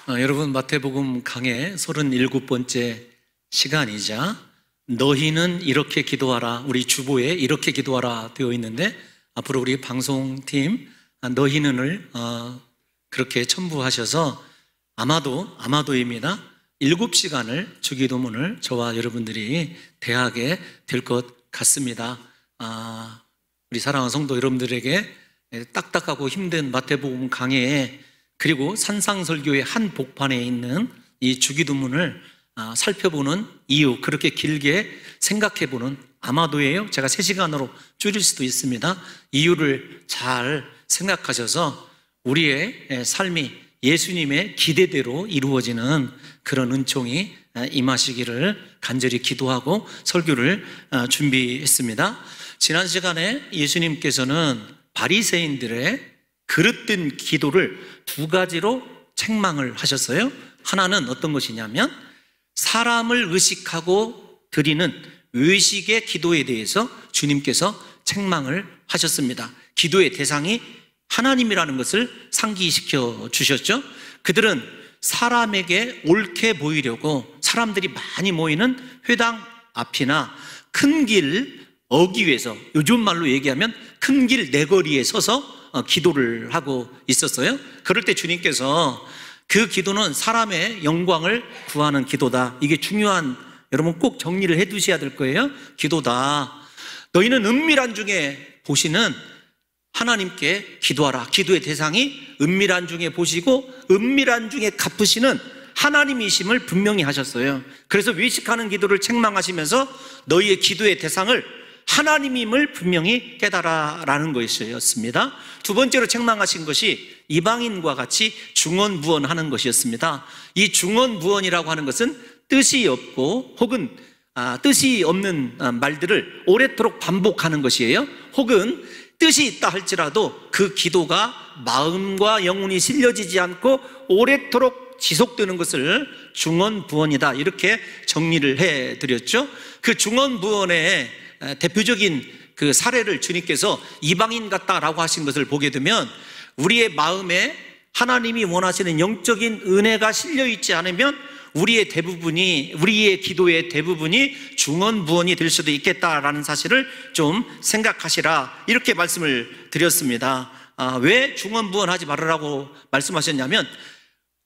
여러분, 마태복음 강의 37번째 시간이자 너희는 이렇게 기도하라, 우리 주보에 이렇게 기도하라 되어 있는데, 앞으로 우리 방송팀 너희는을 그렇게 첨부하셔서 아마도입니다. 7시간을 주기도문을 저와 여러분들이 대하게 될 것 같습니다. 우리 사랑하는 성도 여러분들에게 딱딱하고 힘든 마태복음 강해에, 그리고 산상설교의 한 복판에 있는 이 주기도문을 살펴보는 이유, 그렇게 길게 생각해보는, 아마도예요. 제가 3시간으로 줄일 수도 있습니다. 이유를 잘 생각하셔서 우리의 삶이 예수님의 기대대로 이루어지는 그런 은총이 임하시기를 간절히 기도하고 설교를 준비했습니다. 지난 시간에 예수님께서는 바리새인들의 그릇된 기도를 2가지로 책망을 하셨어요. 하나는 어떤 것이냐면 사람을 의식하고 드리는 의식의 기도에 대해서 주님께서 책망을 하셨습니다. 기도의 대상이 하나님이라는 것을 상기시켜 주셨죠. 그들은 사람에게 옳게 보이려고 사람들이 많이 모이는 회당 앞이나 큰 길 어기 위해서, 요즘 말로 얘기하면 큰 길 내거리에 서서 기도를 하고 있었어요. 그럴 때 주님께서 그 기도는 사람의 영광을 구하는 기도다, 이게 중요한, 여러분 꼭 정리를 해 두셔야 될 거예요. 기도다. 너희는 은밀한 중에 보시는 하나님께 기도하라. 기도의 대상이 은밀한 중에 보시고 은밀한 중에 갚으시는 하나님이심을 분명히 하셨어요. 그래서 외식하는 기도를 책망하시면서 너희의 기도의 대상을 하나님임을 분명히 깨달아라는 것이었습니다. 2번째로 책망하신 것이 이방인과 같이 중언부언하는 것이었습니다. 이 중언부언이라고 하는 것은 뜻이 없고 혹은 뜻이 없는 말들을 오래도록 반복하는 것이에요. 혹은 뜻이 있다 할지라도 그 기도가 마음과 영혼이 실려지지 않고 오래도록 지속되는 것을 중언부언이다, 이렇게 정리를 해드렸죠. 그 중언부언의 대표적인 그 사례를 주님께서 이방인 같다라고 하신 것을 보게 되면, 우리의 마음에 하나님이 원하시는 영적인 은혜가 실려있지 않으면 우리의 기도의 대부분이 중언부언이 될 수도 있겠다라는 사실을 좀 생각하시라, 이렇게 말씀을 드렸습니다. 왜 중언부언하지 말으라고 말씀하셨냐면,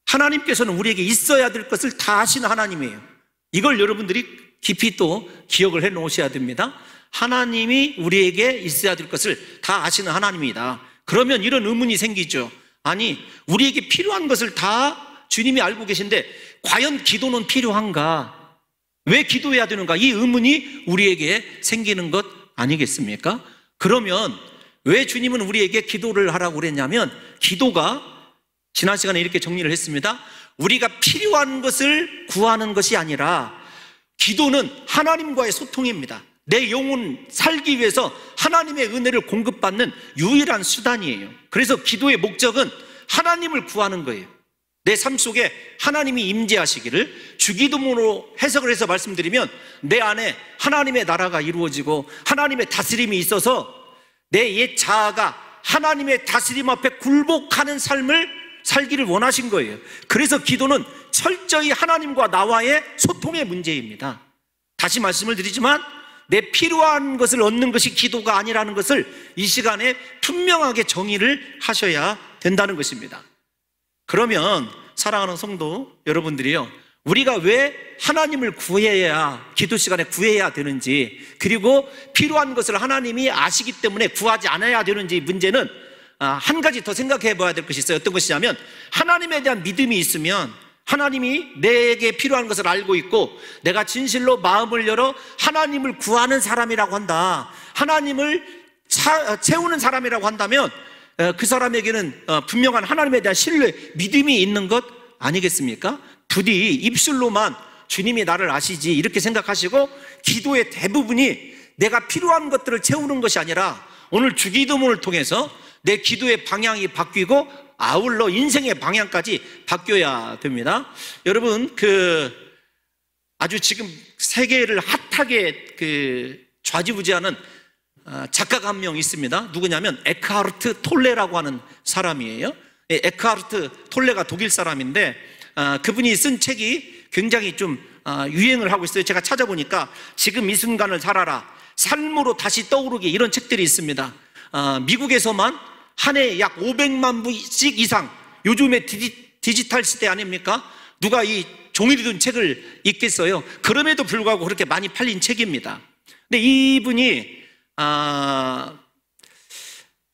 하나님께서는 우리에게 있어야 될 것을 다 아시는 하나님이에요. 이걸 여러분들이 깊이 또 기억을 해 놓으셔야 됩니다. 하나님이 우리에게 있어야 될 것을 다 아시는 하나님이다. 그러면 이런 의문이 생기죠. 아니, 우리에게 필요한 것을 다 주님이 알고 계신데 과연 기도는 필요한가? 왜 기도해야 되는가? 이 의문이 우리에게 생기는 것 아니겠습니까? 그러면 왜 주님은 우리에게 기도를 하라고 그랬냐면, 기도가, 지난 시간에 이렇게 정리를 했습니다. 우리가 필요한 것을 구하는 것이 아니라 기도는 하나님과의 소통입니다. 내 영혼 살기 위해서 하나님의 은혜를 공급받는 유일한 수단이에요. 그래서 기도의 목적은 하나님을 구하는 거예요. 내 삶 속에 하나님이 임재하시기를, 주기도문으로 해석을 해서 말씀드리면, 내 안에 하나님의 나라가 이루어지고 하나님의 다스림이 있어서 내 옛 자아가 하나님의 다스림 앞에 굴복하는 삶을 살기를 원하신 거예요. 그래서 기도는 철저히 하나님과 나와의 소통의 문제입니다. 다시 말씀을 드리지만, 내 필요한 것을 얻는 것이 기도가 아니라는 것을 이 시간에 분명하게 정의를 하셔야 된다는 것입니다. 그러면 사랑하는 성도 여러분들이요, 우리가 왜 하나님을 구해야, 기도 시간에 구해야 되는지, 그리고 필요한 것을 하나님이 아시기 때문에 구하지 않아야 되는지 문제는 한 가지 더 생각해 봐야 될 것이 있어요. 어떤 것이냐면, 하나님에 대한 믿음이 있으면, 하나님이 내게 필요한 것을 알고 있고 내가 진실로 마음을 열어 하나님을 구하는 사람이라고 한다, 하나님을 채우는 사람이라고 한다면 그 사람에게는 분명한 하나님에 대한 신뢰, 믿음이 있는 것 아니겠습니까? 부디 입술로만 주님이 나를 아시지 이렇게 생각하시고, 기도의 대부분이 내가 필요한 것들을 채우는 것이 아니라 오늘 주기도문을 통해서 내 기도의 방향이 바뀌고 아울러 인생의 방향까지 바뀌어야 됩니다. 여러분, 아주 지금 세계를 핫하게 좌지우지하는 작가가 한 명 있습니다. 누구냐면 에크하르트 톨레라고 하는 사람이에요. 에크하르트 톨레가 독일 사람인데, 그분이 쓴 책이 굉장히 좀 유행을 하고 있어요. 제가 찾아보니까 지금 이 순간을 살아라, 삶으로 다시 떠오르게, 이런 책들이 있습니다. 미국에서만 한 해 약 500만 부씩 이상, 요즘에 디지털 시대 아닙니까? 누가 이 종이로 든 책을 읽겠어요? 그럼에도 불구하고 그렇게 많이 팔린 책입니다. 근데 이분이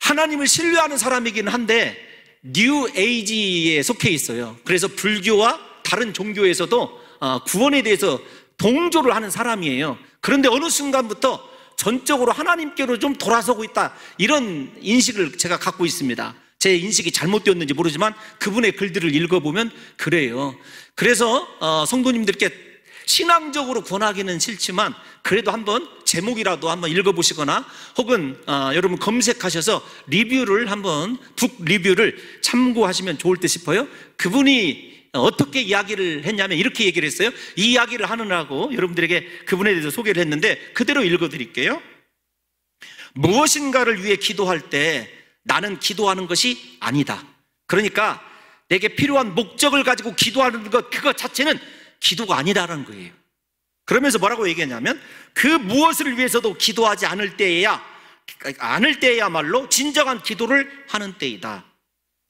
하나님을 신뢰하는 사람이긴 한데 뉴 에이지에 속해 있어요. 그래서 불교와 다른 종교에서도 구원에 대해서 동조를 하는 사람이에요. 그런데 어느 순간부터 전적으로 하나님께로 좀 돌아서고 있다, 이런 인식을 제가 갖고 있습니다. 제 인식이 잘못되었는지 모르지만 그분의 글들을 읽어보면 그래요. 그래서 성도님들께 신앙적으로 권하기는 싫지만 그래도 한번 제목이라도 한번 읽어보시거나 혹은 여러분 검색하셔서 리뷰를 한번, 북 리뷰를 참고하시면 좋을 듯 싶어요. 그분이 어떻게 이야기를 했냐면 이렇게 얘기를 했어요. 이 이야기를 하느라고 여러분들에게 그분에 대해서 소개를 했는데 그대로 읽어드릴게요. 무엇인가를 위해 기도할 때 나는 기도하는 것이 아니다. 그러니까 내게 필요한 목적을 가지고 기도하는 것, 그것 자체는 기도가 아니다라는 거예요. 그러면서 뭐라고 얘기했냐면 그 무엇을 위해서도 기도하지 않을 때야말로 진정한 기도를 하는 때이다.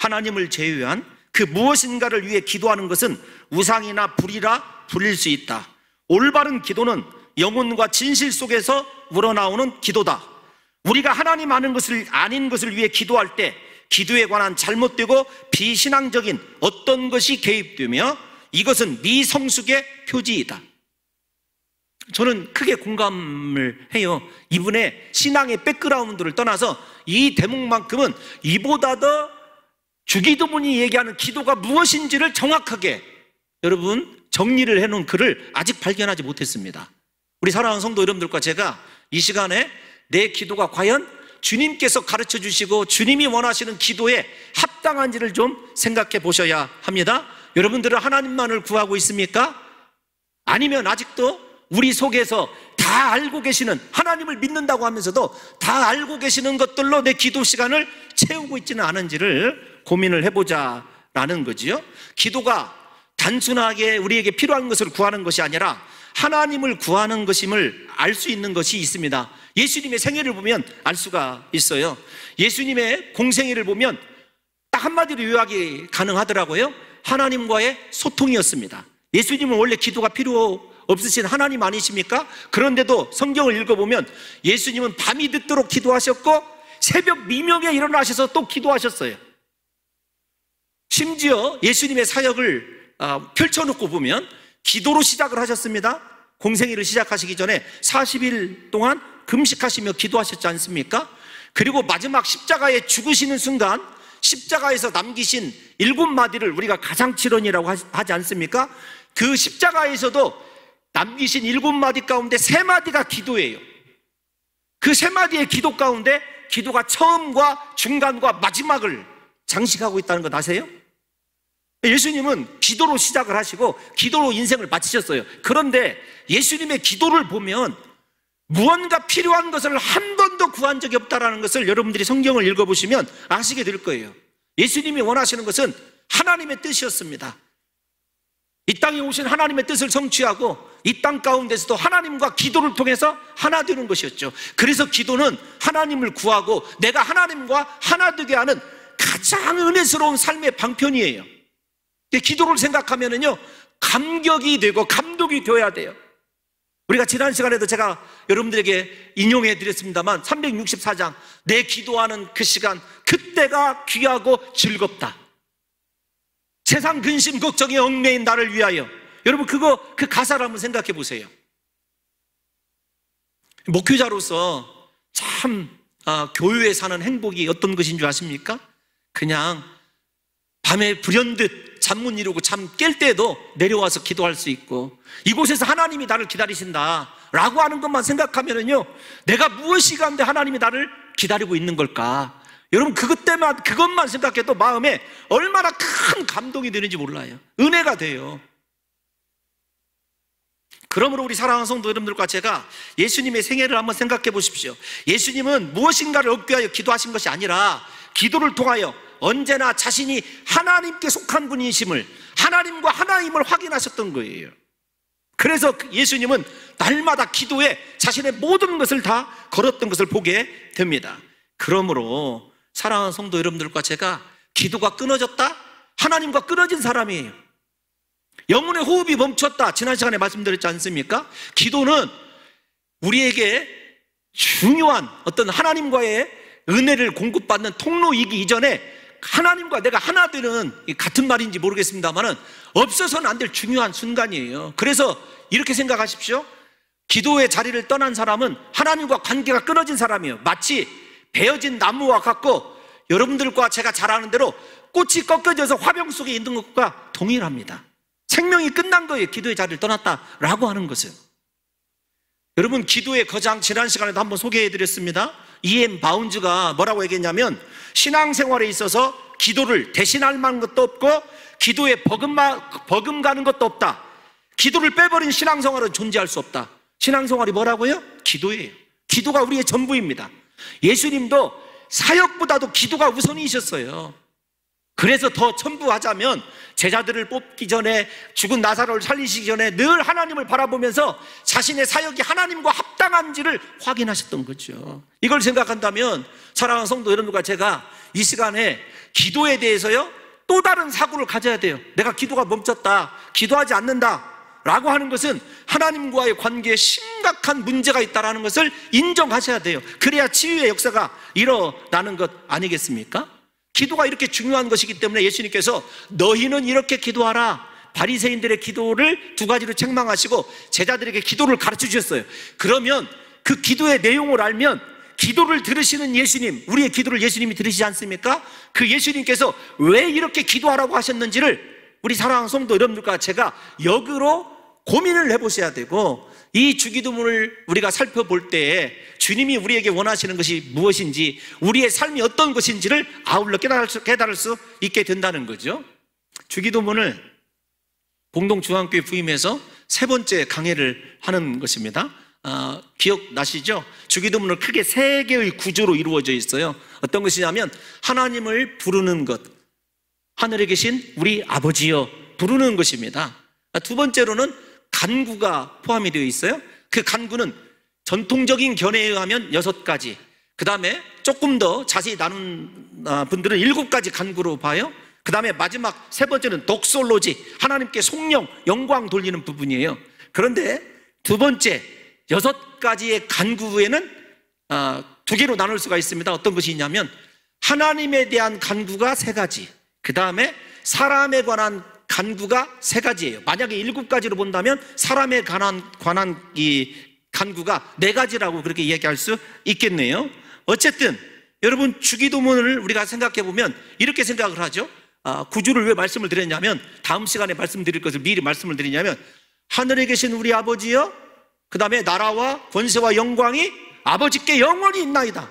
하나님을 제외한 그 무엇인가를 위해 기도하는 것은 우상이나 불이라 불릴 수 있다. 올바른 기도는 영혼과 진실 속에서 우러나오는 기도다. 우리가 하나님 아닌 것을 위해 기도할 때 기도에 관한 잘못되고 비신앙적인 어떤 것이 개입되며 이것은 미성숙의 표지이다. 저는 크게 공감을 해요. 이분의 신앙의 백그라운드를 떠나서 이 대목만큼은 이보다 더 주기도문이 얘기하는 기도가 무엇인지를 정확하게 여러분 정리를 해놓은 글을 아직 발견하지 못했습니다. 우리 사랑하는 성도 여러분들과 제가 이 시간에 내 기도가 과연 주님께서 가르쳐 주시고 주님이 원하시는 기도에 합당한지를 좀 생각해 보셔야 합니다. 여러분들은 하나님만을 구하고 있습니까? 아니면 아직도 우리 속에서 다 알고 계시는, 하나님을 믿는다고 하면서도 다 알고 계시는 것들로 내 기도 시간을 채우고 있지는 않은지를 고민을 해보자라는 거지요. 기도가 단순하게 우리에게 필요한 것을 구하는 것이 아니라 하나님을 구하는 것임을 알 수 있는 것이 있습니다. 예수님의 생애를 보면 알 수가 있어요. 예수님의 공생애를 보면 딱 한마디로 요약이 가능하더라고요. 하나님과의 소통이었습니다. 예수님은 원래 기도가 필요 없으신 하나님 아니십니까? 그런데도 성경을 읽어보면 예수님은 밤이 늦도록 기도하셨고 새벽 미명에 일어나셔서 또 기도하셨어요. 심지어 예수님의 사역을 펼쳐놓고 보면 기도로 시작을 하셨습니다. 공생애를 시작하시기 전에 40일 동안 금식하시며 기도하셨지 않습니까? 그리고 마지막 십자가에 죽으시는 순간 십자가에서 남기신 7마디를 우리가 가상칠언이라고 하지 않습니까? 그 십자가에서도 남기신 7마디 가운데 3마디가 기도예요. 그 3마디의 기도 가운데 기도가 처음과 중간과 마지막을 장식하고 있다는 거 아세요? 예수님은 기도로 시작을 하시고 기도로 인생을 마치셨어요. 그런데 예수님의 기도를 보면 무언가 필요한 것을 한 번도 구한 적이 없다는 것을 여러분들이 성경을 읽어보시면 아시게 될 거예요. 예수님이 원하시는 것은 하나님의 뜻이었습니다. 이 땅에 오신 하나님의 뜻을 성취하고 이 땅 가운데서도 하나님과 기도를 통해서 하나 되는 것이었죠. 그래서 기도는 하나님을 구하고 내가 하나님과 하나 되게 하는 가장 은혜스러운 삶의 방편이에요. 기도를 생각하면은요, 감격이 되고 감동이 되어야 돼요. 우리가 지난 시간에도 제가 여러분들에게 인용해 드렸습니다만 364장 내 기도하는 그 시간, 그때가 귀하고 즐겁다. 세상 근심 걱정에 얽매인 나를 위하여. 여러분 그 가사를 한번 생각해 보세요. 목회자로서 참 교회에 사는 행복이 어떤 것인 줄 아십니까? 그냥 밤에 불현듯 잠 못 이루고 잠 깰 때도 내려와서 기도할 수 있고 이곳에서 하나님이 나를 기다리신다 라고 하는 것만 생각하면은요, 내가 무엇이 가운데 하나님이 나를 기다리고 있는 걸까? 여러분 그것만 생각해도 마음에 얼마나 큰 감동이 되는지 몰라요. 은혜가 돼요. 그러므로 우리 사랑하는 성도 여러분들과 제가 예수님의 생애를 한번 생각해 보십시오. 예수님은 무엇인가를 얻기 위하여 기도하신 것이 아니라 기도를 통하여 언제나 자신이 하나님께 속한 분이심을, 하나님과 하나임을 확인하셨던 거예요. 그래서 예수님은 날마다 기도에 자신의 모든 것을 다 걸었던 것을 보게 됩니다. 그러므로 사랑하는 성도 여러분들과 제가 기도가 끊어졌다? 하나님과 끊어진 사람이에요. 영혼의 호흡이 멈췄다. 지난 시간에 말씀드렸지 않습니까? 기도는 우리에게 중요한 어떤 하나님과의 은혜를 공급받는 통로이기 이전에 하나님과 내가 하나 되는, 같은 말인지 모르겠습니다만은 없어서는 안 될 중요한 순간이에요. 그래서 이렇게 생각하십시오. 기도의 자리를 떠난 사람은 하나님과 관계가 끊어진 사람이에요. 마치 베어진 나무와 같고, 여러분들과 제가 잘 아는 대로 꽃이 꺾어져서 화병 속에 있는 것과 동일합니다. 생명이 끝난 거예요. 기도의 자리를 떠났다라고 하는 것은. 여러분, 기도의 거장 지난 시간에도 한번 소개해드렸습니다. E.M. 바운즈가 뭐라고 얘기했냐면, 신앙생활에 있어서 기도를 대신할 만한 것도 없고 기도에 버금가는 것도 없다. 기도를 빼버린 신앙생활은 존재할 수 없다. 신앙생활이 뭐라고요? 기도예요. 기도가 우리의 전부입니다. 예수님도 사역보다도 기도가 우선이셨어요. 그래서 더 첨부하자면 제자들을 뽑기 전에, 죽은 나사로를 살리시기 전에 늘 하나님을 바라보면서 자신의 사역이 하나님과 합당한지를 확인하셨던 거죠. 이걸 생각한다면 사랑하는 성도 여러분과 제가 이 시간에 기도에 대해서요 또 다른 사고를 가져야 돼요. 내가 기도가 멈췄다, 기도하지 않는다 라고 하는 것은 하나님과의 관계에 심각한 문제가 있다는 것을 인정하셔야 돼요. 그래야 치유의 역사가 일어나는 것 아니겠습니까? 기도가 이렇게 중요한 것이기 때문에 예수님께서 너희는 이렇게 기도하라, 바리새인들의 기도를 두 가지로 책망하시고 제자들에게 기도를 가르쳐 주셨어요. 그러면 그 기도의 내용을 알면 기도를 들으시는 예수님, 우리의 기도를 예수님이 들으시지 않습니까? 그 예수님께서 왜 이렇게 기도하라고 하셨는지를 우리 사랑하는 성도 여러분들과 제가 역으로 고민을 해보셔야 되고, 이 주기도문을 우리가 살펴볼 때에 주님이 우리에게 원하시는 것이 무엇인지, 우리의 삶이 어떤 것인지를 아울러 깨달을 수 있게 된다는 거죠. 주기도문을 공동중앙교회 부임해서 세 번째 강해를 하는 것입니다. 기억나시죠? 주기도문은 크게 세 개의 구조로 이루어져 있어요. 어떤 것이냐면 하나님을 부르는 것, 하늘에 계신 우리 아버지여 부르는 것입니다. 두 번째로는 간구가 포함이 되어 있어요. 그 간구는 전통적인 견해에 의하면 6가지, 그 다음에 조금 더 자세히 나눈 분들은 7가지 간구로 봐요. 그 다음에 마지막 세 번째는 독솔로지, 하나님께 속령, 영광 돌리는 부분이에요. 그런데 두 번째 6가지의 간구에는 두 개로 나눌 수가 있습니다. 어떤 것이 있냐면 하나님에 대한 간구가 3가지, 그 다음에 사람에 관한 간구가 3가지예요. 만약에 7가지로 본다면 사람에 관한 이 간구가 4가지라고 그렇게 이야기할 수 있겠네요. 어쨌든 여러분, 주기도문을 우리가 생각해 보면 이렇게 생각을 하죠. 구주를 왜 말씀을 드렸냐면, 다음 시간에 말씀드릴 것을 미리 말씀을 드리냐면, 하늘에 계신 우리 아버지여, 그 다음에 나라와 권세와 영광이 아버지께 영원히 있나이다.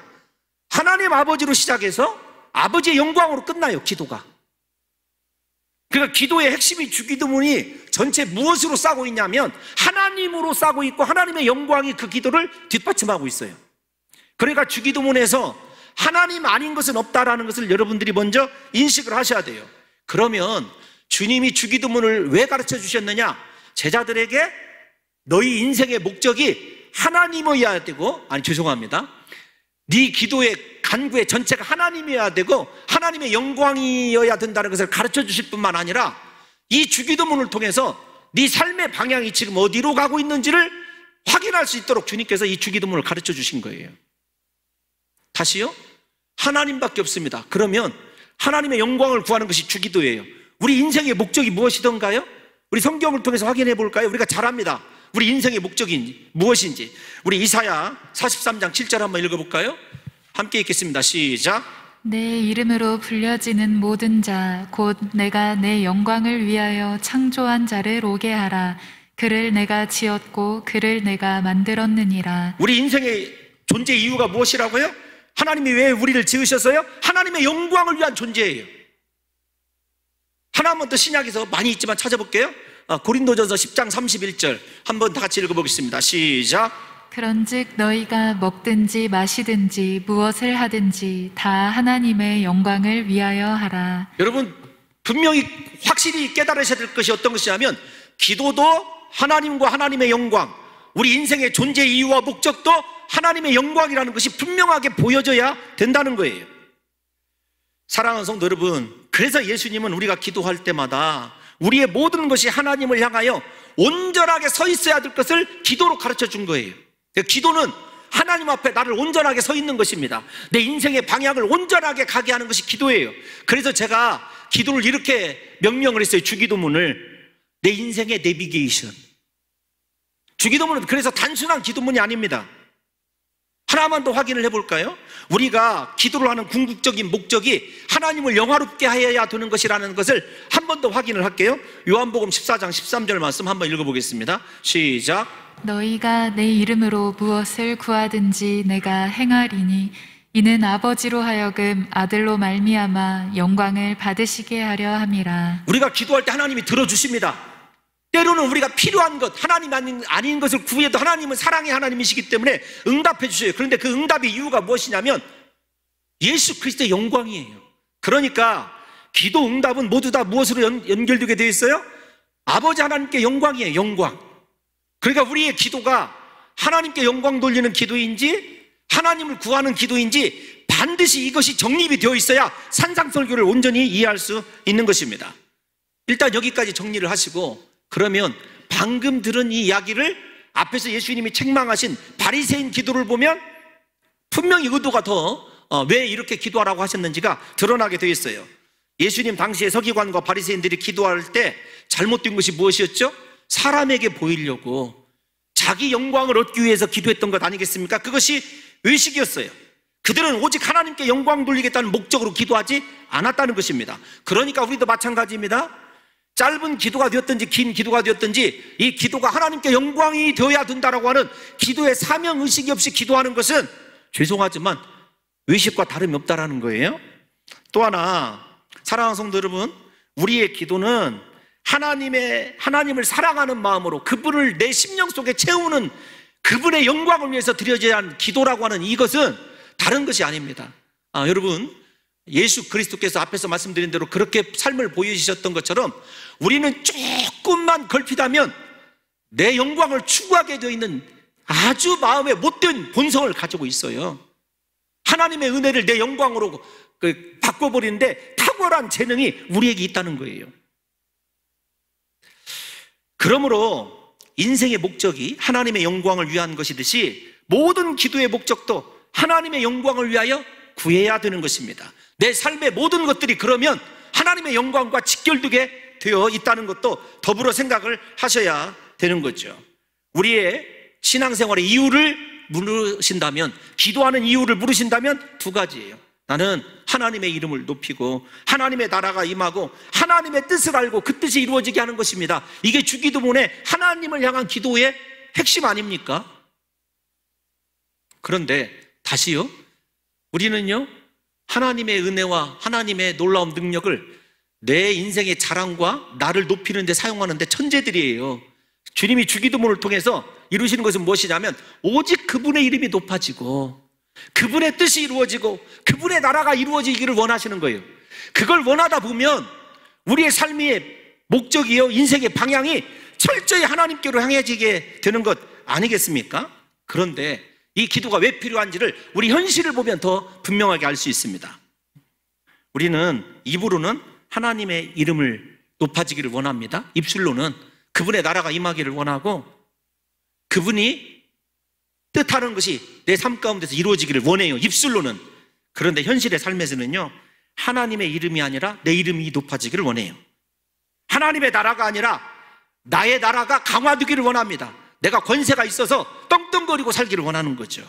하나님 아버지로 시작해서 아버지의 영광으로 끝나요, 기도가. 그러니까 기도의 핵심이, 주기도문이 전체 무엇으로 싸고 있냐면 하나님으로 싸고 있고 하나님의 영광이 그 기도를 뒷받침하고 있어요. 그러니까 주기도문에서 하나님 아닌 것은 없다라는 것을 여러분들이 먼저 인식을 하셔야 돼요. 그러면 주님이 주기도문을 왜 가르쳐 주셨느냐? 제자들에게 너희 인생의 목적이 하나님이어야 되고, 네 기도의 간구의 전체가 하나님이어야 되고 하나님의 영광이어야 된다는 것을 가르쳐 주실 뿐만 아니라, 이 주기도문을 통해서 네 삶의 방향이 지금 어디로 가고 있는지를 확인할 수 있도록 주님께서 이 주기도문을 가르쳐 주신 거예요. 다시요? 하나님밖에 없습니다. 그러면 하나님의 영광을 구하는 것이 주기도예요. 우리 인생의 목적이 무엇이던가요? 우리 성경을 통해서 확인해 볼까요? 우리가 잘 압니다. 우리 인생의 목적이 무엇인지. 우리 이사야 43장 7절 한번 읽어볼까요? 함께 읽겠습니다. 시작. 내 이름으로 불려지는 모든 자, 곧 내가 내 영광을 위하여 창조한 자를 오게 하라. 그를 내가 지었고 그를 내가 만들었느니라. 우리 인생의 존재 이유가 무엇이라고요? 하나님이 왜 우리를 지으셨어요? 하나님의 영광을 위한 존재예요. 하나만 더 신약에서 많이 있지만 찾아볼게요. 고린도전서 10장 31절 한번 다 같이 읽어보겠습니다. 시작. 그런즉 너희가 먹든지 마시든지 무엇을 하든지 다 하나님의 영광을 위하여 하라. 여러분 분명히 확실히 깨달으셔야 될 것이 어떤 것이냐면, 기도도 하나님과 하나님의 영광, 우리 인생의 존재 이유와 목적도 하나님의 영광이라는 것이 분명하게 보여져야 된다는 거예요. 사랑하는 성도 여러분, 그래서 예수님은 우리가 기도할 때마다 우리의 모든 것이 하나님을 향하여 온전하게 서 있어야 될 것을 기도로 가르쳐 준 거예요. 기도는 하나님 앞에 나를 온전하게 서 있는 것입니다. 내 인생의 방향을 온전하게 가게 하는 것이 기도예요. 그래서 제가 기도를 이렇게 명명을 했어요. 주기도문을. 내 인생의 내비게이션. 주기도문은 그래서 단순한 기도문이 아닙니다. 하나만 더 확인을 해볼까요? 우리가 기도를 하는 궁극적인 목적이 하나님을 영화롭게 하여야 되는 것이라는 것을 한 번 더 확인을 할게요. 요한복음 14장 13절 말씀 한번 읽어보겠습니다. 시작. 너희가 내 이름으로 무엇을 구하든지 내가 행하리니 이는 아버지로 하여금 아들로 말미암아 영광을 받으시게 하려 함이라. 우리가 기도할 때 하나님이 들어주십니다. 때로는 우리가 필요한 것, 하나님 아닌 것을 구해도 하나님은 사랑의 하나님이시기 때문에 응답해 주셔요. 그런데 그 응답의 이유가 무엇이냐면 예수 그리스도의 영광이에요. 그러니까 기도 응답은 모두 다 무엇으로 연결되게 되어 있어요? 아버지 하나님께 영광이에요. 영광. 그러니까 우리의 기도가 하나님께 영광 돌리는 기도인지 하나님을 구하는 기도인지 반드시 이것이 정립이 되어 있어야 산상설교를 온전히 이해할 수 있는 것입니다. 일단 여기까지 정리를 하시고, 그러면 방금 들은 이 이야기를 앞에서 예수님이 책망하신 바리새인 기도를 보면 분명히 의도가 더 왜 이렇게 기도하라고 하셨는지가 드러나게 되어 있어요. 예수님 당시에 서기관과 바리새인들이 기도할 때 잘못된 것이 무엇이었죠? 사람에게 보이려고 자기 영광을 얻기 위해서 기도했던 것 아니겠습니까? 그것이 의식이었어요. 그들은 오직 하나님께 영광 돌리겠다는 목적으로 기도하지 않았다는 것입니다. 그러니까 우리도 마찬가지입니다. 짧은 기도가 되었든지 긴 기도가 되었든지 이 기도가 하나님께 영광이 되어야 된다라고 하는 기도의 사명의식이 없이 기도하는 것은 죄송하지만 의식과 다름이 없다라는 거예요. 또 하나, 사랑하는 성도 여러분, 우리의 기도는 하나님을 사랑하는 마음으로 그분을 내 심령 속에 채우는 그분의 영광을 위해서 드려져야 하는 기도라고 하는 이것은 다른 것이 아닙니다. 여러분, 예수 그리스도께서 앞에서 말씀드린 대로 그렇게 삶을 보여주셨던 것처럼 우리는 조금만 걸핏하면 내 영광을 추구하게 되어 있는 아주 마음에 못된 본성을 가지고 있어요. 하나님의 은혜를 내 영광으로 바꿔버리는데 탁월한 재능이 우리에게 있다는 거예요. 그러므로 인생의 목적이 하나님의 영광을 위한 것이듯이 모든 기도의 목적도 하나님의 영광을 위하여 구해야 되는 것입니다. 내 삶의 모든 것들이 그러면 하나님의 영광과 직결되게 되어 있다는 것도 더불어 생각을 하셔야 되는 거죠. 우리의 신앙생활의 이유를 물으신다면, 기도하는 이유를 물으신다면 두 가지예요. 나는 하나님의 이름을 높이고 하나님의 나라가 임하고 하나님의 뜻을 알고 그 뜻이 이루어지게 하는 것입니다. 이게 주기도문의 하나님을 향한 기도의 핵심 아닙니까? 그런데 다시요, 우리는요 하나님의 은혜와 하나님의 놀라운 능력을 내 인생의 자랑과 나를 높이는 데 사용하는 데 천재들이에요. 주님이 주기도문을 통해서 이루시는 것은 무엇이냐면 오직 그분의 이름이 높아지고 그분의 뜻이 이루어지고 그분의 나라가 이루어지기를 원하시는 거예요. 그걸 원하다 보면 우리의 삶의 목적이요, 인생의 방향이 철저히 하나님께로 향해지게 되는 것 아니겠습니까? 그런데 이 기도가 왜 필요한지를 우리 현실을 보면 더 분명하게 알 수 있습니다. 우리는 입으로는 하나님의 이름을 높아지기를 원합니다. 입술로는 그분의 나라가 임하기를 원하고 그분이 뜻하는 것이 내 삶 가운데서 이루어지기를 원해요. 입술로는. 그런데 현실의 삶에서는요 하나님의 이름이 아니라 내 이름이 높아지기를 원해요. 하나님의 나라가 아니라 나의 나라가 강화되기를 원합니다. 내가 권세가 있어서 떵떵거리고 살기를 원하는 거죠.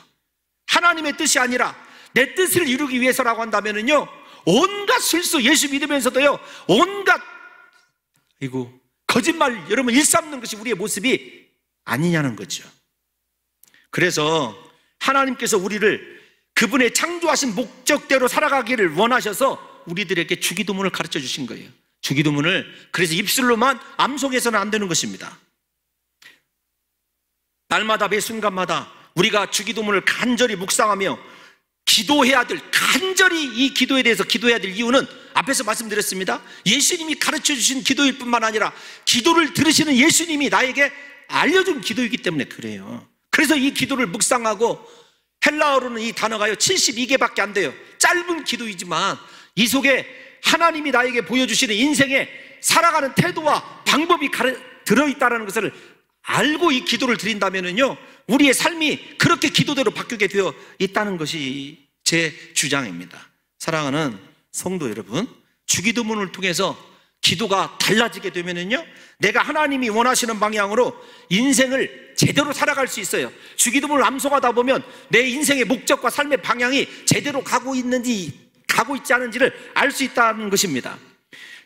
하나님의 뜻이 아니라 내 뜻을 이루기 위해서라고 한다면은요 온갖 실수, 예수 믿으면서도요 온갖 거짓말 여러분 일삼는 것이 우리의 모습이 아니냐는 거죠. 그래서 하나님께서 우리를 그분의 창조하신 목적대로 살아가기를 원하셔서 우리들에게 주기도문을 가르쳐 주신 거예요. 주기도문을 그래서 입술로만 암송해서는 안 되는 것입니다. 날마다 매 순간마다 우리가 주기도문을 간절히 묵상하며 기도해야 될, 간절히 이 기도에 대해서 기도해야 될 이유는 앞에서 말씀드렸습니다. 예수님이 가르쳐 주신 기도일 뿐만 아니라 기도를 들으시는 예수님이 나에게 알려준 기도이기 때문에 그래요. 그래서 이 기도를 묵상하고, 헬라어로는 이 단어가요 72개밖에 안 돼요. 짧은 기도이지만 이 속에 하나님이 나에게 보여주시는 인생의 살아가는 태도와 방법이 들어있다는 것을 알고 이 기도를 드린다면요, 우리의 삶이 그렇게 기도대로 바뀌게 되어 있다는 것이 제 주장입니다. 사랑하는 성도 여러분, 주기도문을 통해서 기도가 달라지게 되면요, 내가 하나님이 원하시는 방향으로 인생을 제대로 살아갈 수 있어요. 주기도문을 암송하다 보면 내 인생의 목적과 삶의 방향이 제대로 가고 있는지 가고 있지 않은지를 알 수 있다는 것입니다.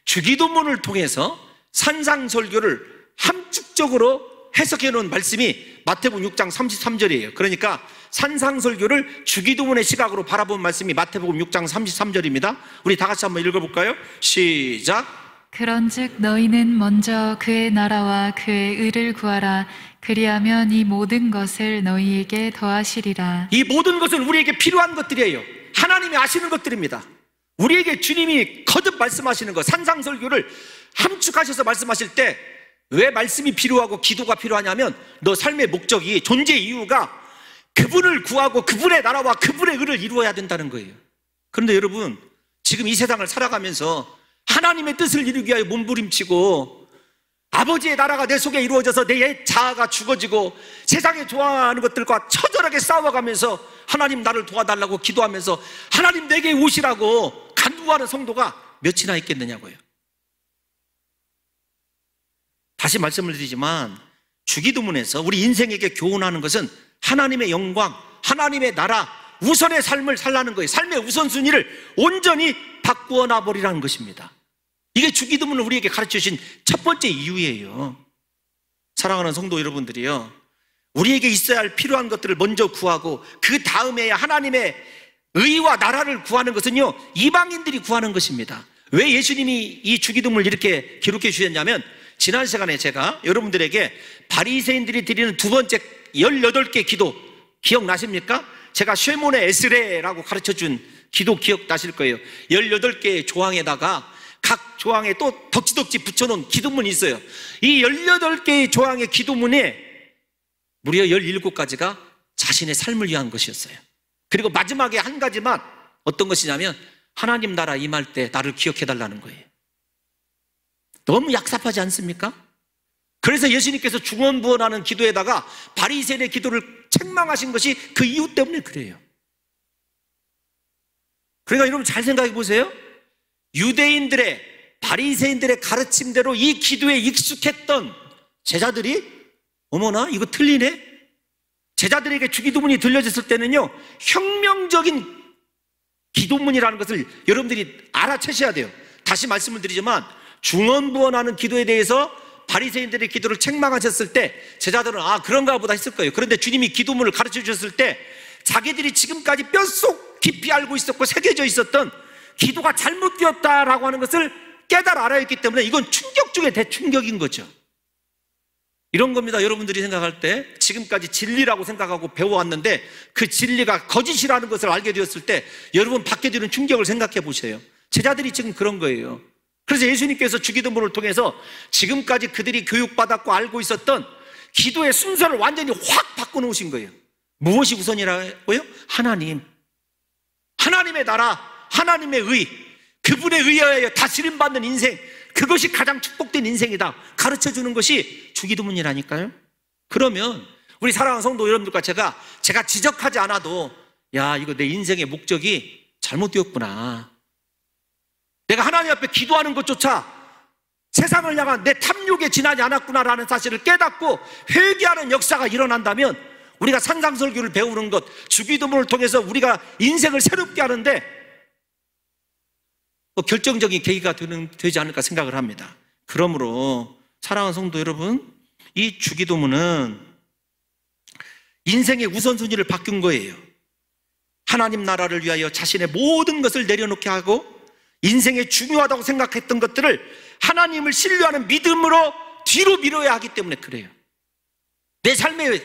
주기도문을 통해서 산상설교를 함축적으로 해석해 놓은 말씀이 마태복음 6장 33절이에요. 그러니까 산상설교를 주기도문의 시각으로 바라본 말씀이 마태복음 6장 33절입니다. 우리 다 같이 한번 읽어볼까요? 시작. 그런즉 너희는 먼저 그의 나라와 그의 의를 구하라. 그리하면 이 모든 것을 너희에게 더하시리라. 이 모든 것은 우리에게 필요한 것들이에요. 하나님이 아시는 것들입니다. 우리에게 주님이 거듭 말씀하시는 것, 산상설교를 함축하셔서 말씀하실 때 왜 말씀이 필요하고 기도가 필요하냐면, 너 삶의 목적이, 존재 이유가 그분을 구하고 그분의 나라와 그분의 의를 이루어야 된다는 거예요. 그런데 여러분, 지금 이 세상을 살아가면서 하나님의 뜻을 이루기 위하여 몸부림치고 아버지의 나라가 내 속에 이루어져서 내 자아가 죽어지고 세상에 좋아하는 것들과 처절하게 싸워가면서 하나님 나를 도와달라고 기도하면서 하나님 내게 오시라고 간구하는 성도가 몇이나 있겠느냐고요. 다시 말씀을 드리지만 주기도문에서 우리 인생에게 교훈하는 것은 하나님의 영광, 하나님의 나라, 우선의 삶을 살라는 거예요. 삶의 우선순위를 온전히 바꾸어 놔버리라는 것입니다. 이게 주기도문을 우리에게 가르쳐 주신 첫 번째 이유예요. 사랑하는 성도 여러분들이요, 우리에게 있어야 할 필요한 것들을 먼저 구하고 그 다음에야 하나님의 의와 나라를 구하는 것은요, 이방인들이 구하는 것입니다. 왜 예수님이 이 주기도문을 이렇게 기록해 주셨냐면, 지난 시간에 제가 여러분들에게 바리새인들이 드리는 두 번째 18개 기도 기억나십니까? 제가 쉐몬의 에스레라고 가르쳐준 기도 기억나실 거예요. 18개의 조항에다가 각 조항에 또 덕지덕지 붙여놓은 기도문이 있어요. 이 18개의 조항의 기도문에 무려 17가지가 자신의 삶을 위한 것이었어요. 그리고 마지막에 한 가지만 어떤 것이냐면, 하나님 나라 임할 때 나를 기억해달라는 거예요. 너무 약삽하지 않습니까? 그래서 예수님께서 중언부언하는 기도에다가 바리새인의 기도를 책망하신 것이 그 이유 때문에 그래요. 그러니까 여러분 잘 생각해 보세요. 유대인들의, 바리새인들의 가르침대로 이 기도에 익숙했던 제자들이 어머나 이거 틀리네? 제자들에게 주기도문이 들려졌을 때는요, 혁명적인 기도문이라는 것을 여러분들이 알아채셔야 돼요. 다시 말씀을 드리지만 중언부언하는 기도에 대해서 바리새인들의 기도를 책망하셨을 때 제자들은 아 그런가 보다 했을 거예요. 그런데 주님이 기도문을 가르쳐 주셨을 때 자기들이 지금까지 뼛속 깊이 알고 있었고 새겨져 있었던 기도가 잘못되었다라고 하는 것을 깨달아 알아야 했기 때문에 이건 충격 중에 대충격인 거죠. 이런 겁니다. 여러분들이 생각할 때 지금까지 진리라고 생각하고 배워왔는데 그 진리가 거짓이라는 것을 알게 되었을 때 여러분 받게 되는 충격을 생각해 보세요. 제자들이 지금 그런 거예요. 그래서 예수님께서 주기도문을 통해서 지금까지 그들이 교육받았고 알고 있었던 기도의 순서를 완전히 확 바꿔놓으신 거예요. 무엇이 우선이라고요? 하나님, 하나님의 나라, 하나님의 의, 그분에 의하여 다스림받는 인생, 그것이 가장 축복된 인생이다 가르쳐주는 것이 주기도문이라니까요. 그러면 우리 사랑하는 성도 여러분들과 제가 지적하지 않아도 야 이거 내 인생의 목적이 잘못되었구나, 내가 하나님 앞에 기도하는 것조차 세상을 향한 내 탐욕에 지나지 않았구나라는 사실을 깨닫고 회개하는 역사가 일어난다면 우리가 산상설교를 배우는 것, 주기도문을 통해서 우리가 인생을 새롭게 하는데 결정적인 계기가 되지 않을까 생각을 합니다. 그러므로 사랑하는 성도 여러분, 이 주기도문은 인생의 우선순위를 바꾼 거예요. 하나님 나라를 위하여 자신의 모든 것을 내려놓게 하고 인생에 중요하다고 생각했던 것들을 하나님을 신뢰하는 믿음으로 뒤로 밀어야 하기 때문에 그래요. 내 삶의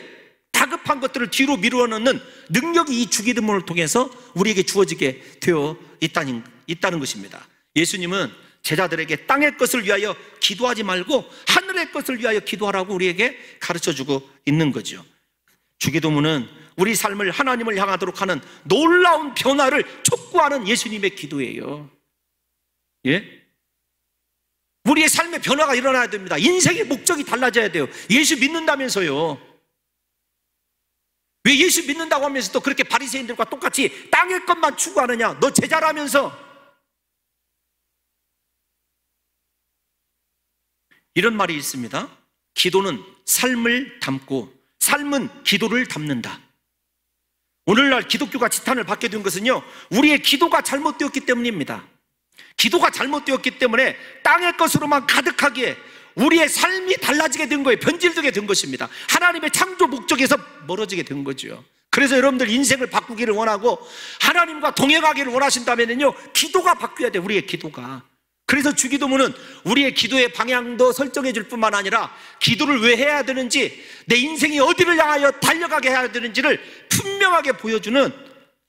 다급한 것들을 뒤로 미루어 놓는 능력이 이 주기도문을 통해서 우리에게 주어지게 되어 있다는 것입니다. 예수님은 제자들에게 땅의 것을 위하여 기도하지 말고 하늘의 것을 위하여 기도하라고 우리에게 가르쳐주고 있는 거죠. 주기도문은 우리 삶을 하나님을 향하도록 하는 놀라운 변화를 촉구하는 예수님의 기도예요. 예? 우리의 삶의 변화가 일어나야 됩니다. 인생의 목적이 달라져야 돼요. 예수 믿는다면서요. 왜 예수 믿는다고 하면서 또 그렇게 바리새인들과 똑같이 땅의 것만 추구하느냐? 너 제자라면서. 이런 말이 있습니다. 기도는 삶을 담고 삶은 기도를 담는다. 오늘날 기독교가 지탄을 받게 된 것은요, 우리의 기도가 잘못되었기 때문입니다. 기도가 잘못되었기 때문에 땅의 것으로만 가득하기에 우리의 삶이 달라지게 된 거예요. 변질되게 된 것입니다. 하나님의 창조 목적에서 멀어지게 된 거죠. 그래서 여러분들 인생을 바꾸기를 원하고 하나님과 동행하기를 원하신다면요, 기도가 바뀌어야 돼요. 우리의 기도가. 그래서 주기도문은 우리의 기도의 방향도 설정해 줄 뿐만 아니라 기도를 왜 해야 되는지, 내 인생이 어디를 향하여 달려가게 해야 되는지를 분명하게 보여주는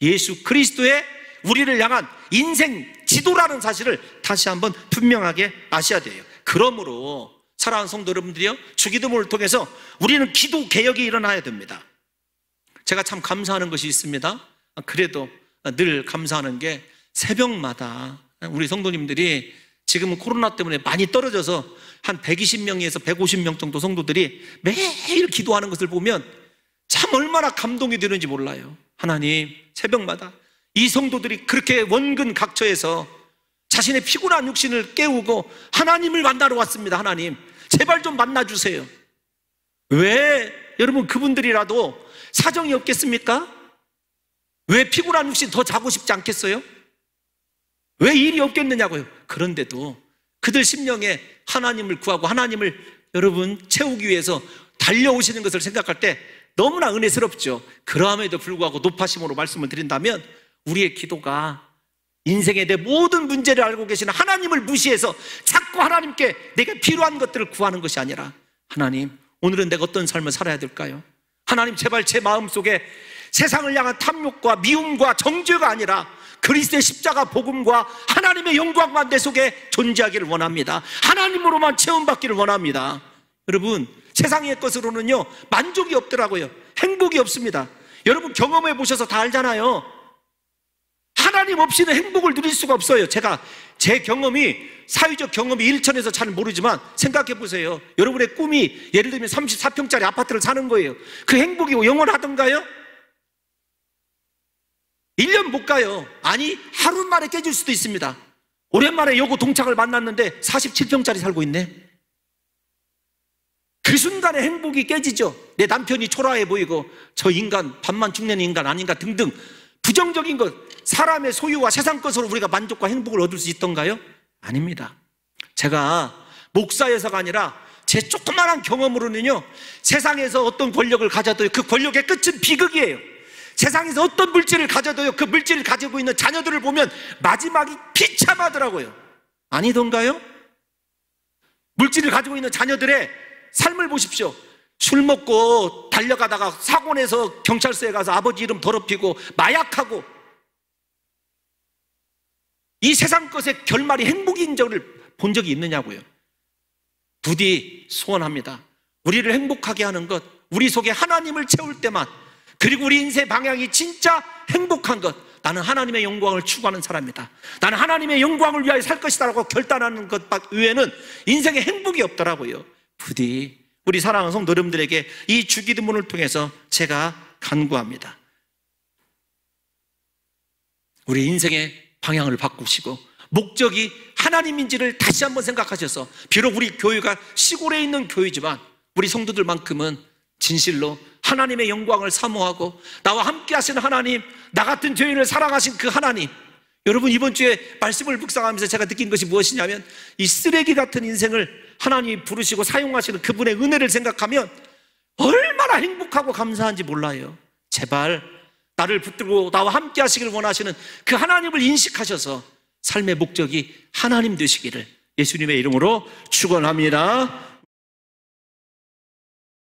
예수 그리스도의 우리를 향한 인생 지도라는 사실을 다시 한번 분명하게 아셔야 돼요. 그러므로 사랑하는 성도 여러분들이요, 주기도문을 통해서 우리는 기도 개혁이 일어나야 됩니다. 제가 참 감사하는 것이 있습니다. 그래도 늘 감사하는 게 새벽마다 우리 성도님들이 지금은 코로나 때문에 많이 떨어져서 한 120명에서 150명 정도 성도들이 매일 기도하는 것을 보면 참 얼마나 감동이 되는지 몰라요. 하나님, 새벽마다 이 성도들이 그렇게 원근 각처에서 자신의 피곤한 육신을 깨우고 하나님을 만나러 왔습니다. 하나님, 제발 좀 만나주세요. 왜 여러분 그분들이라도 사정이 없겠습니까? 왜 피곤한 육신 더 자고 싶지 않겠어요? 왜 일이 없겠느냐고요. 그런데도 그들 심령에 하나님을 구하고 하나님을 여러분 채우기 위해서 달려오시는 것을 생각할 때 너무나 은혜스럽죠. 그럼에도 불구하고 높아심으로 말씀을 드린다면 우리의 기도가 인생의 내 모든 문제를 알고 계시는 하나님을 무시해서 자꾸 하나님께 내가 필요한 것들을 구하는 것이 아니라, 하나님, 오늘은 내가 어떤 삶을 살아야 될까요? 하나님, 제발 제 마음속에 세상을 향한 탐욕과 미움과 정죄가 아니라 그리스도의 십자가 복음과 하나님의 영광만 내 속에 존재하기를 원합니다. 하나님으로만 체험받기를 원합니다. 여러분, 세상의 것으로는요 만족이 없더라고요. 행복이 없습니다. 여러분 경험해 보셔서 다 알잖아요. 하나님 없이는 행복을 누릴 수가 없어요. 제가 제 경험이, 사회적 경험이 일천에서 잘 모르지만 생각해 보세요. 여러분의 꿈이 예를 들면 34평짜리 아파트를 사는 거예요. 그 행복이 영원하던가요? 1년 못 가요. 아니, 하루 만에 깨질 수도 있습니다. 오랜만에 여고 동창을 만났는데 47평짜리 살고 있네. 그 순간에 행복이 깨지죠. 내 남편이 초라해 보이고 저 인간 밥만 죽는 인간 아닌가 등등 부정적인 것, 사람의 소유와 세상 것으로 우리가 만족과 행복을 얻을 수 있던가요? 아닙니다. 제가 목사여서가 아니라 제 조그마한 경험으로는요, 세상에서 어떤 권력을 가져도 그 권력의 끝은 비극이에요. 세상에서 어떤 물질을 가져도요, 그 물질을 가지고 있는 자녀들을 보면 마지막이 비참하더라고요. 아니던가요? 물질을 가지고 있는 자녀들의 삶을 보십시오. 술 먹고 달려가다가 사고 내서 경찰서에 가서 아버지 이름 더럽히고 마약하고, 이 세상 것의 결말이 행복인 적을 본 적이 있느냐고요. 부디 소원합니다. 우리를 행복하게 하는 것, 우리 속에 하나님을 채울 때만, 그리고 우리 인생 방향이 진짜 행복한 것, 나는 하나님의 영광을 추구하는 사람이다, 나는 하나님의 영광을 위하여 살 것이다 라고 결단하는 것 외에는 인생에 행복이 없더라고요. 부디 우리 사랑하는 성도 여러분들에게 이 주기도문을 통해서 제가 간구합니다. 우리 인생의 방향을 바꾸시고 목적이 하나님인지를 다시 한번 생각하셔서, 비록 우리 교회가 시골에 있는 교회지만 우리 성도들만큼은 진실로 하나님의 영광을 사모하고 나와 함께 하시는 하나님, 나 같은 죄인을 사랑하신 그 하나님, 여러분 이번 주에 말씀을 묵상하면서 제가 느낀 것이 무엇이냐면, 이 쓰레기 같은 인생을 하나님이 부르시고 사용하시는 그분의 은혜를 생각하면 얼마나 행복하고 감사한지 몰라요. 제발 나를 붙들고 나와 함께 하시길 원하시는 그 하나님을 인식하셔서 삶의 목적이 하나님 되시기를 예수님의 이름으로 축원합니다.